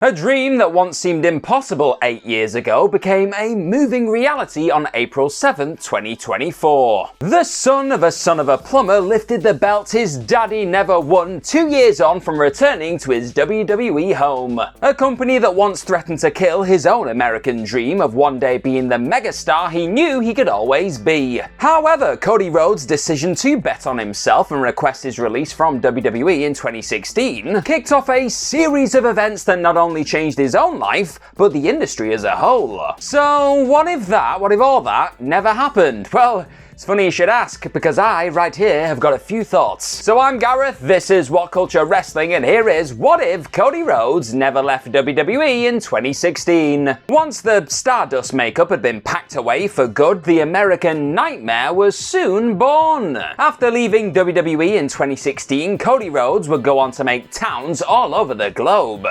A dream that once seemed impossible 8 years ago became a moving reality on April 7, 2024. The son of a plumber lifted the belt his daddy never won 2 years on from returning to his WWE home. A company that once threatened to kill his own American dream of one day being the megastar he knew he could always be. However, Cody Rhodes' decision to bet on himself and request his release from WWE in 2016 kicked off a series of events that not only changed his own life, but the industry as a whole. So what if all that never happened? Well, it's funny you should ask, because I, right here, have got a few thoughts. So I'm Gareth, this is What Culture Wrestling, and here is what if Cody Rhodes never left WWE in 2016. Once the Stardust makeup had been packed away for good, the American Nightmare was soon born. After leaving WWE in 2016, Cody Rhodes would go on to make towns all over the globe.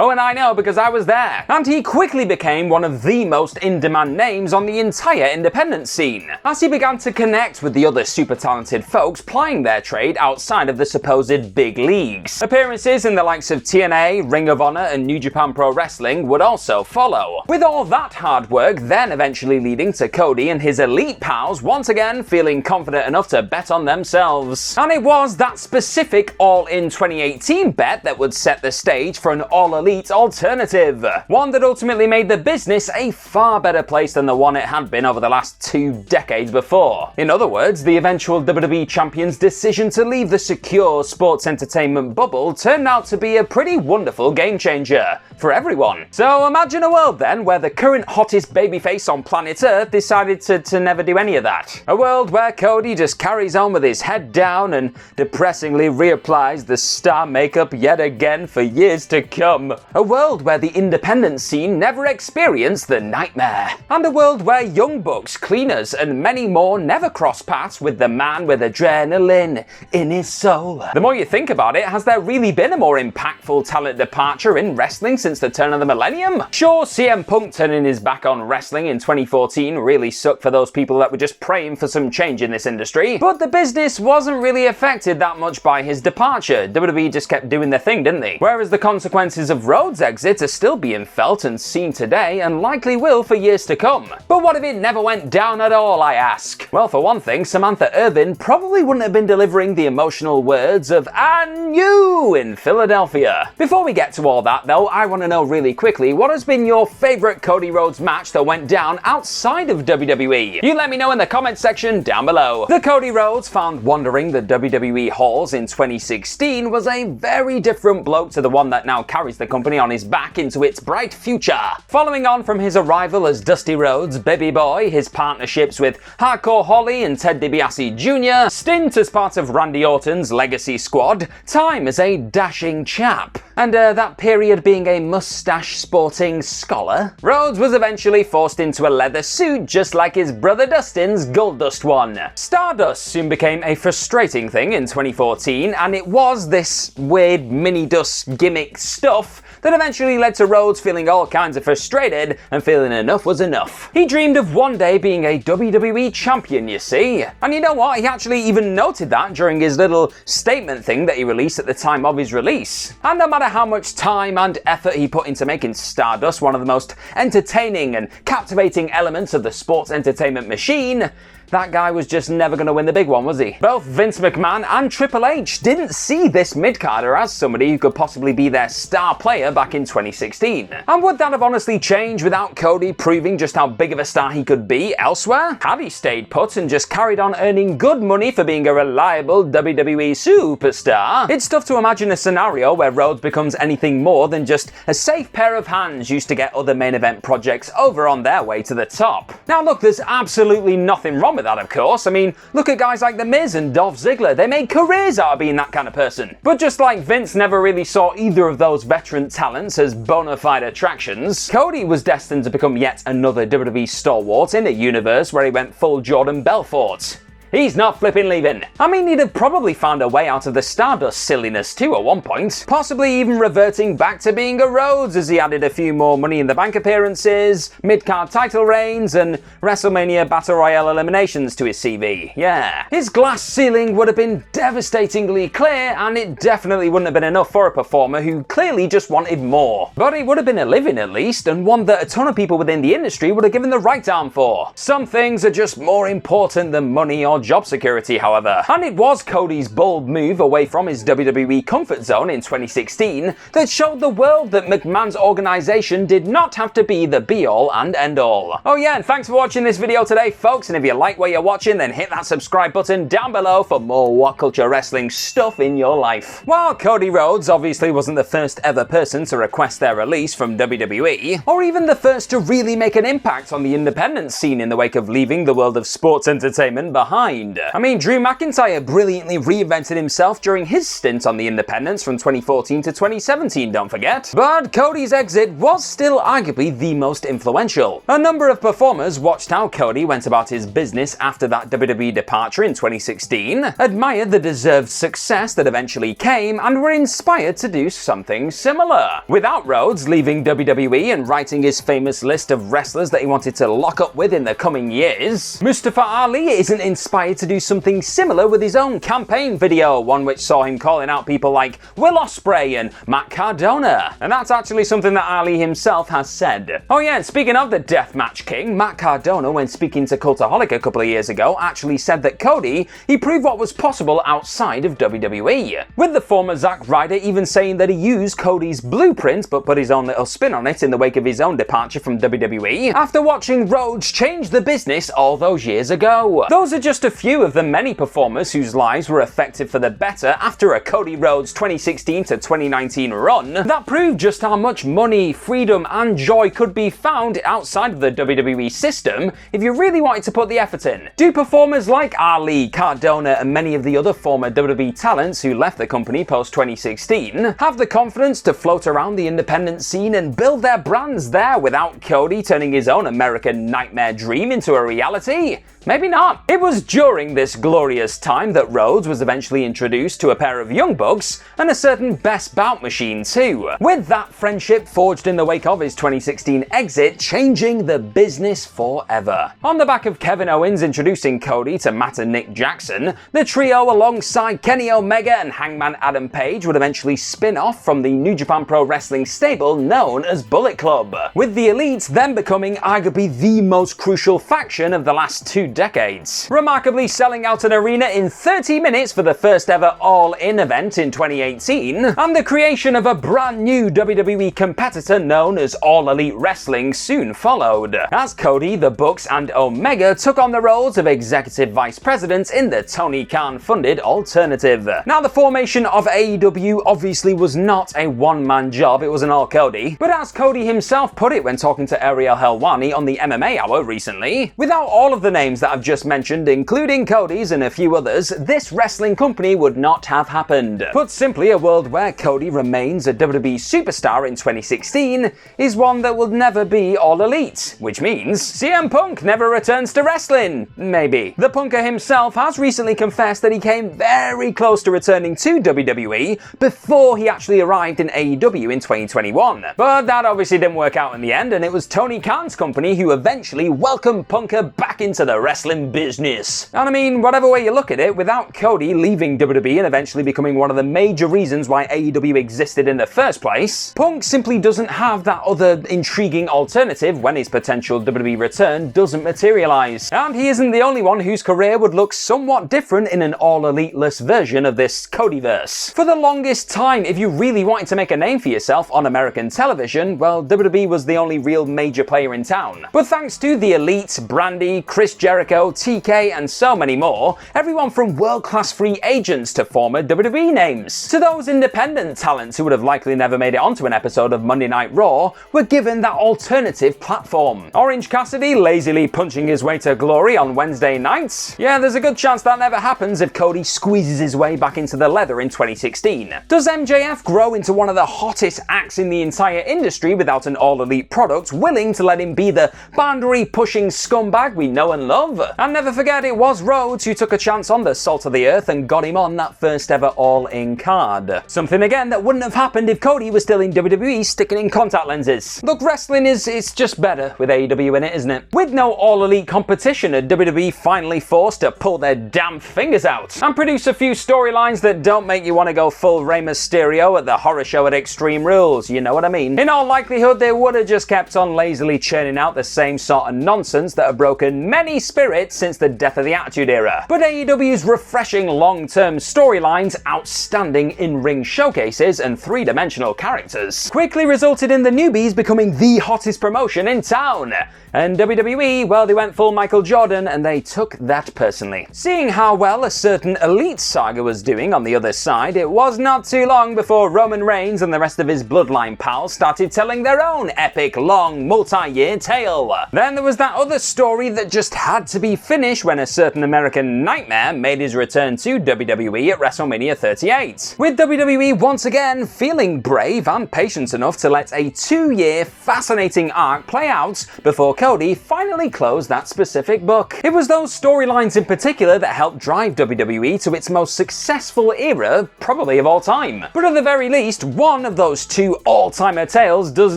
Oh, and I know because I was there. And he quickly became one of the most in-demand names on the entire independent scene, as he began to connect with the other super talented folks plying their trade outside of the supposed big leagues. Appearances in the likes of TNA, Ring of Honor, and New Japan Pro Wrestling would also follow, with all that hard work then eventually leading to Cody and his elite pals once again feeling confident enough to bet on themselves. And it was that specific All-In 2018 bet that would set the stage for an all-elite alternative, one that ultimately made the business a far better place than the one it had been over the last 2 decades before. In other words, the eventual WWE Champion's decision to leave the secure sports entertainment bubble turned out to be a pretty wonderful game changer for everyone. So imagine a world then where the current hottest babyface on planet Earth decided to never do any of that. A world where Cody just carries on with his head down and depressingly reapplies the star makeup yet again for years to come. A world where the independent scene never experienced the nightmare. And a world where young bucks, cleaners, and many more never cross paths with the man with adrenaline in his soul. The more you think about it, has there really been a more impactful talent departure in wrestling since the turn of the millennium? Sure, CM Punk turning his back on wrestling in 2014 really sucked for those people that were just praying for some change in this industry, but the business wasn't really affected that much by his departure. WWE just kept doing their thing, didn't they? Whereas the consequences of Rhodes' exit are still being felt and seen today, and likely will for years to come. But what if it never went down at all, I ask? Well, for one thing, Samantha Irvin probably wouldn't have been delivering the emotional words of "and you" in Philadelphia. Before we get to all that though, I want to know really quickly, what has been your favourite Cody Rhodes match that went down outside of WWE? You let me know in the comments section down below. The Cody Rhodes found wandering the WWE halls in 2016 was a very different bloke to the one that now carries the company on his back into its bright future. Following on from his arrival as Dusty Rhodes' baby boy, his partnerships with Hardcore Holly and Ted DiBiase Jr., stint as part of Randy Orton's legacy squad, time as a dashing chap, and that period being a mustache-sporting scholar, Rhodes was eventually forced into a leather suit just like his brother Dustin's Goldust one. Stardust soon became a frustrating thing in 2014, and it was this weird mini-dust gimmick stuff that eventually led to Rhodes feeling all kinds of frustrated and feeling enough was enough. He dreamed of one day being a WWE champion, you see. And you know what? He actually even noted that during his little statement thing that he released at the time of his release. And no matter how much time and effort he put into making Stardust one of the most entertaining and captivating elements of the sports entertainment machine, that guy was just never going to win the big one, was he? Both Vince McMahon and Triple H didn't see this mid-carder as somebody who could possibly be their star player back in 2016. And would that have honestly changed without Cody proving just how big of a star he could be elsewhere? Had he stayed put and just carried on earning good money for being a reliable WWE superstar? It's tough to imagine a scenario where Rhodes becomes anything more than just a safe pair of hands used to get other main event projects over on their way to the top. Now look, there's absolutely nothing wrong with that, of course. I mean, look at guys like The Miz and Dolph Ziggler. They made careers out of being that kind of person. But just like Vince never really saw either of those veteran talents as bona fide attractions, Cody was destined to become yet another WWE stalwart in a universe where he went full Jordan Belfort. he's not flipping leaving. I mean, he'd have probably found a way out of the Stardust silliness too at one point, possibly even reverting back to being a Rhodes as he added a few more Money in the Bank appearances, mid-card title reigns, and WrestleMania Battle Royale eliminations to his CV. Yeah. His glass ceiling would have been devastatingly clear, and it definitely wouldn't have been enough for a performer who clearly just wanted more. But it would have been a living at least, and one that a ton of people within the industry would have given the right arm for. Some things are just more important than money or job security, however. And it was Cody's bold move away from his WWE comfort zone in 2016 that showed the world that McMahon's organization did not have to be the be-all and end-all. Oh yeah, and thanks for watching this video today, folks, and if you like what you're watching, then hit that subscribe button down below for more What Culture Wrestling stuff in your life. While Cody Rhodes obviously wasn't the first ever person to request their release from WWE, or even the first to really make an impact on the independent scene in the wake of leaving the world of sports entertainment behind. I mean, Drew McIntyre brilliantly reinvented himself during his stint on the independents from 2014 to 2017, don't forget. But Cody's exit was still arguably the most influential. A number of performers watched how Cody went about his business after that WWE departure in 2016, admired the deserved success that eventually came, and were inspired to do something similar. Without Rhodes leaving WWE and writing his famous list of wrestlers that he wanted to lock up with in the coming years, Mustafa Ali isn't inspired to do something similar with his own campaign video, one which saw him calling out people like Will Ospreay and Matt Cardona. And that's actually something that Ali himself has said. Oh yeah, and speaking of the Deathmatch King, Matt Cardona, when speaking to Cultaholic a couple of years ago, actually said that Cody, he proved what was possible outside of WWE. With the former Zack Ryder even saying that he used Cody's blueprint but put his own little spin on it in the wake of his own departure from WWE after watching Rhodes change the business all those years ago. Those are just a few of the many performers whose lives were affected for the better after a Cody Rhodes 2016 to 2019 run that proved just how much money, freedom, and joy could be found outside of the WWE system if you really wanted to put the effort in. Do performers like Ali, Cardona, and many of the other former WWE talents who left the company post 2016 have the confidence to float around the independent scene and build their brands there without Cody turning his own American nightmare dream into a reality? Maybe not. It was during this glorious time that Rhodes was eventually introduced to a pair of young bucks and a certain best bout machine too, with that friendship forged in the wake of his 2016 exit changing the business forever. On the back of Kevin Owens introducing Cody to Matt and Nick Jackson, the trio alongside Kenny Omega and Hangman Adam Page would eventually spin off from the New Japan Pro Wrestling stable known as Bullet Club, with the Elite then becoming arguably the most crucial faction of the last 2 decades, remarkably selling out an arena in 30 minutes for the first ever All-In event in 2018, and the creation of a brand new WWE competitor known as All Elite Wrestling soon followed, as Cody, the Bucks, and Omega took on the roles of executive vice presidents in the Tony Khan-funded alternative. Now, the formation of AEW obviously was not a one-man job, it was an all Cody, but as Cody himself put it when talking to Ariel Helwani on the MMA Hour recently, without all of the names that I've just mentioned, including Cody's and a few others, this wrestling company would not have happened. Put simply, a world where Cody remains a WWE superstar in 2016 is one that will never be All Elite, which means CM Punk never returns to wrestling. Maybe. The Punker himself has recently confessed that he came very close to returning to WWE before he actually arrived in AEW in 2021. But that obviously didn't work out in the end, and it was Tony Khan's company who eventually welcomed Punker back into the wrestling business. And I mean, whatever way you look at it, without Cody leaving WWE and eventually becoming one of the major reasons why AEW existed in the first place, Punk simply doesn't have that other intriguing alternative when his potential WWE return doesn't materialize. And he isn't the only one whose career would look somewhat different in an all-elite-less version of this Codyverse. For the longest time, if you really wanted to make a name for yourself on American television, well, WWE was the only real major player in town. But thanks to the Elite, Brandy, Chris Jericho, TK, and so many more, everyone from world-class free agents to former WWE names, to those independent talents who would have likely never made it onto an episode of Monday Night Raw, were given that alternative platform. Orange Cassidy lazily punching his way to glory on Wednesday nights? Yeah, there's a good chance that never happens if Cody squeezes his way back into the leather in 2016. Does MJF grow into one of the hottest acts in the entire industry without an all-elite product willing to let him be the boundary-pushing scumbag we know and love? And never forget, it was Rhodes who took a chance on the salt of the earth and got him on that first ever All-In card. Something again that wouldn't have happened if Cody was still in WWE sticking in contact lenses. Look, wrestling it's just better with AEW in it, isn't it? With no all-elite competition, are WWE finally forced to pull their damn fingers out and produce a few storylines that don't make you want to go full Rey Mysterio at the horror show at Extreme Rules, you know what I mean? In all likelihood, they would have just kept on lazily churning out the same sort of nonsense that have broken many spirits since the death of the Attitude Era. But AEW's refreshing long-term storylines, outstanding in-ring showcases, and three-dimensional characters quickly resulted in the newbies becoming the hottest promotion in town. And WWE, well, they went full Michael Jordan and they took that personally. Seeing how well a certain Elite saga was doing on the other side, it was not too long before Roman Reigns and the rest of his bloodline pals started telling their own epic, long, multi-year tale. Then there was that other story that just had to be finished when a certain American Nightmare made his return to WWE at WrestleMania 38. With WWE once again feeling brave and patient enough to let a 2-year fascinating arc play out before Cody finally closed that specific book. It was those storylines in particular that helped drive WWE to its most successful era, probably of all time. But at the very least, one of those two all-timer tales does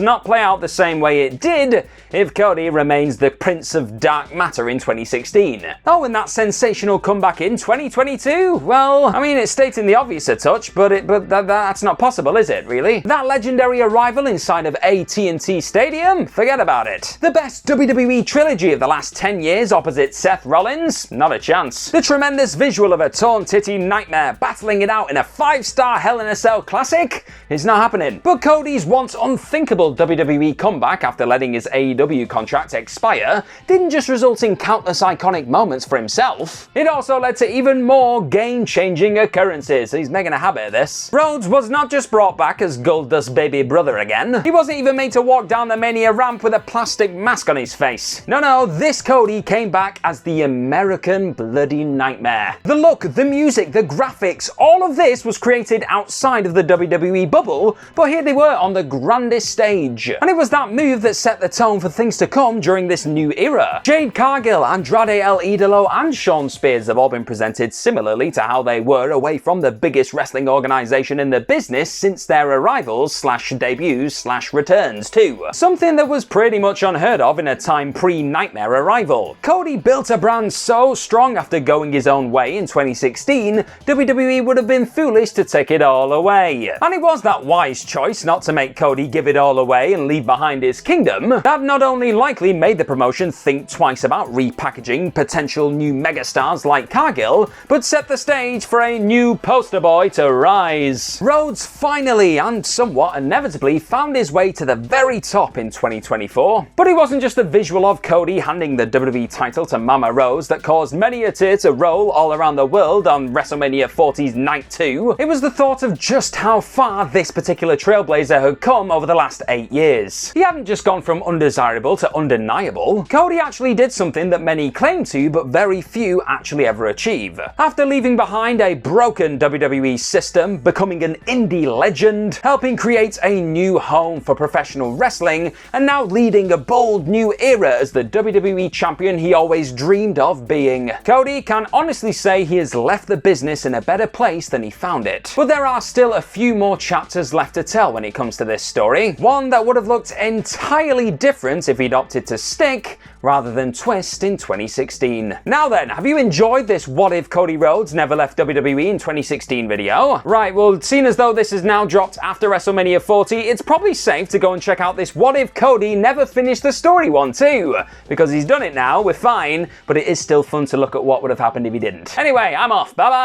not play out the same way it did if Cody remains the Prince of Dark Matter in 2016. Oh, and that sensational comeback in 2022? Well, I mean, it's stating the obvious a touch, but that's not possible, is it, really? That legendary arrival inside of AT&T Stadium? Forget about it. The best WWE trilogy of the last 10 years opposite Seth Rollins? Not a chance. The tremendous visual of a torn titty Nightmare battling it out in a 5-star Hell in a Cell classic? Is not happening. But Cody's once unthinkable WWE comeback after letting his AEW contract expire didn't just result in countless iconic moments for himself, it also led to even more game-changing occurrences. He's making a habit of this. Rhodes was not just brought back as Goldust's baby brother again, he wasn't even made to walk down the Mania ramp with a plastic mask on his face. No, this Cody came back as the American Bloody Nightmare. The look, the music, the graphics, all of this was created outside of the WWE bubble, but here they were on the grandest stage. And it was that move that set the tone for things to come during this new era. Jade Cargill, Andrade El Idolo, and Shawn Spears have all been presented similarly to how they were away from the biggest wrestling organization in the business since their arrivals / debuts / returns too. Something that was pretty much unheard of in a time pre-Nightmare arrival. Cody built a brand so strong after going his own way in 2016, WWE would have been foolish to take it all away. And it was that wise choice not to make Cody give it all away and leave behind his kingdom that not only likely made the promotion think twice about repackaging potential new megastars like Cargill, but set the stage for a new poster boy to rise. Rhodes finally, and somewhat inevitably, found his way to the very top in 2024. But it wasn't just the visual of Cody handing the WWE title to Mama Rose that caused many a tear to roll all around the world on WrestleMania 40's Night 2. It was the thought of just how far this particular trailblazer had come over the last 8 years. He hadn't just gone from undesirable to undeniable. Cody actually did something that many claim to, but very few actually ever achieve. After leaving behind a broken WWE system, becoming an indie legend, helping create a new home for professional wrestling, and now leading a bold new era as the WWE champion he always dreamed of being. Cody can honestly say he has left the business in a better place than he found it. But there are still a few more chapters left to tell when it comes to this story. One that would have looked entirely different if he'd opted to stick rather than twist in 2016. Now then, have you enjoyed this What If Cody Rhodes Never Left WWE in 2016 video? Right, well, seeing as though this is now dropped after WrestleMania 40, it's probably safe to go and check out this What If Cody Never Finished the Story one too, because he's done it now, we're fine, but it is still fun to look at what would have happened if he didn't. Anyway, I'm off, bye bye!